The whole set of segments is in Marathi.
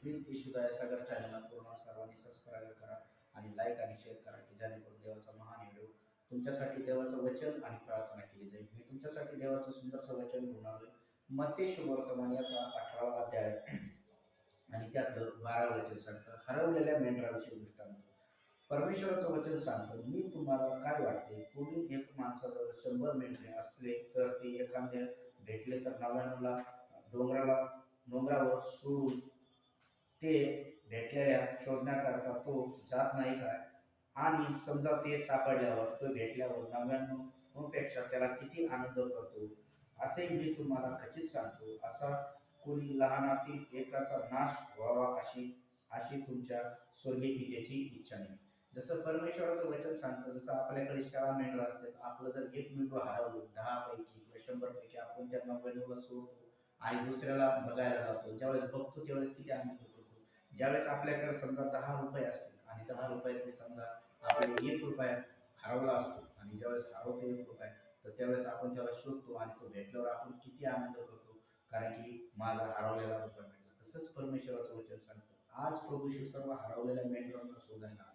प्लीज येशू दयासागर चॅनलला पूर्ण सर्वांनी सबस्क्राईब करा आणि लाईक आणि शेअर करा की जेणेकरून देवाचा महान व्हिडिओ तुमच्यासाठी देवाचं वचन आणि प्रार्थना केली जाईल. मी तुमच्यासाठी देवाचं सुंदरचं वचन घेऊन आलोय. मत्ती शुभवर्तमान याचा 18वा अध्याय आणि त्यातलं 12 वचन सांगतं, हरवलेल्या मेंढराविषयी दृष्टांत. परमेश्वराचं वचन सांगतं, मी तुम्हाला काय वाटते, कोणी एक माणसाजवळ 100 मेंढरे असले तर ते एखाद्या भेटले तर 99ला डोंगराला डोंगरावर सोडून ते भेटलेल्या शोधण्याकरता तो जात नाही काय? आणि समजा ते सापडल्यावर तो भेटल्यावर 99 पेक्षा त्याला किती आनंद करतो. असे मी तुम्हाला खचित सांगतो, असा कोणी लहानातील एकाचा नाश व्हावा अशी अशी तुमच्या स्वर्गीय पित्याची इच्छा नाही. जसं परमेश्वराचं वचन सांगतं, जसं आपल्याकडे शाळा मेंढरं असतात, आपलं जर एक मेंढर हरवलं 10 पैकी किंवा 100 पैकी आपण त्या 99ला सोडतो आणि दुसऱ्याला बघायला जातो. ज्यावेळेस बघतो त्यावेळेस किती आनंद करतो. ज्यावेळेस आपल्याकडे समजा 10 रुपये असतील आणि 10 रुपयातले समजा आपल्याला 1 रुपया हरवला असतो आणि ज्यावेळेस हरवतो 1 रुपया, तर त्यावेळेस आपण त्याला शोधतो आणि तो भेटल्यावर आपण किती आनंद करतो, कारण की माझा हरवलेला रुपया भेटला. तसंच परमेश्वराचं वचन सांगतं, आज प्रभू येशू सर्व हरवलेल्या मेंढरांना शोधायला आले.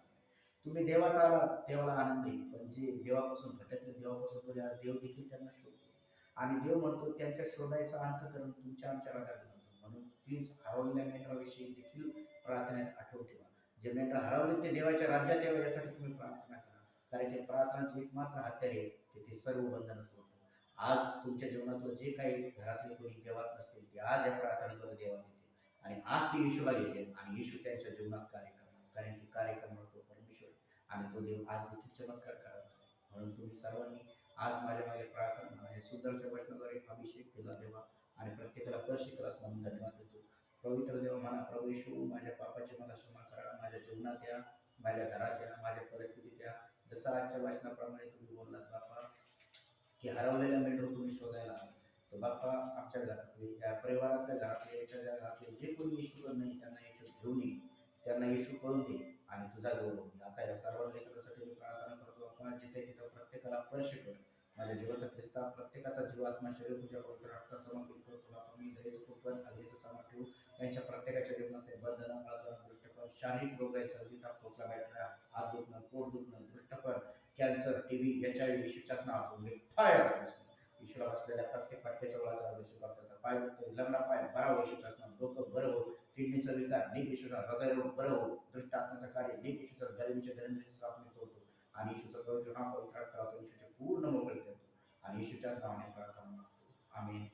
तुम्ही देवात आला देवाला आनंद आहे, पण जे देवापासून भटकले देवापासून दूर आहे, देव देखील त्यांना शोधतो आणि देव म्हणतो त्यांच्या शोधायचा अंतःकरण तुमच्या आमच्या रागात घालतो. म्हणून प्लीज हरवलेल्या मेंढराविषयी देखील प्रार्थनेत आठवण ठेवा. जे मेंढर हरवले ते देवाच्या राज्यात यावं यासाठी तुम्ही प्रार्थना करा, कारण ते प्रार्थनाचे एकमात्र हत्यार आहे की ते सर्व बंधनं तोडतं. आज तुमच्या जीवनातलं जे काही घरातले कोणी देवात नसतील ते आज या प्रार्थनेद्वारे देवात येतील आणि आज ते येशूला घेतील आणि येशू त्यांच्या जीवनात कार्य करणार, कारण की कार्य करणार तो परमेश्वर आणि तो देव आज देखील चमत्कार करणार आहे. म्हणून तुम्ही सर्वांनी आज माझ्या मागे प्रार्थना हे सुंदरच्या वचनाद्वारे अभिषेक केला देवा आणि प्रत्येकाला स्पर्श केलास म्हणून धन्यवाद देतो. पवित्र देव म्हणा, प्रभू येशू माझ्या पापाची मला क्षमा करा, माझ्या जीवनात या, माझ्या घरात या, माझ्या परिस्थितीत या. जसं आजच्या वचनाप्रमाणे तुम्ही बोललात बाप्पा की हरवलेल्या मेंढर तुम्ही शोधायला आला, तर बाप्पा आमच्या घरातले या परिवारातल्या घरातले याच्या घरातले जे कोणी येशूकडे नाही त्यांना येशू घेऊन ये, त्यांना येशू कळून दे आणि तुझा गौरव घे. आता या सर्व लेकरांसाठी मी प्रार्थना करतो, आपण जिथे जिथं प्रत्येकाला स्पर्श कर. माझ्या जीवनात ख्रिस्ता प्रत्येकाचा जीवात्मा शरीर तुझ्या पवित्र रक्तात समर्पित करतो. बाप्पा मी दहेज कुपन हल्लीचं सामान ठेवू त्यांच्या प्रत्येकाच्या जीवनात ते बंधनं आळगडण दृष्टपण शारीरिक रोग आहे, सर्दी ताप खोकला बॅटऱ्या हात दुखणं पोट दुखणं दृष्टपण कॅन्सर टीबी याच्या येशूच्याच नावातून मी फायर असतो. येशूला बसलेल्या प्रत्येक फटक्याच्या वेळाचा आदेश करताचा पाय दुखतोय लग्न पाय बरा हो येशूच्याच नाव, डोकं बरं हो, किडनीचा विकार नीट येशूचा, हृदयरोग बरं हो, दुष्ट आत्म्याचं कार्य नीट येशूचा, गरिबीच्या दरिद्रीची श्राप मी चोरतो आणि येशूचं पवित्र नाव पवित्र करावतो, येशूचे पूर्ण मोकळीक देतो आणि येशूच्याच नावाने प्रार्थना मागतो. आमेन.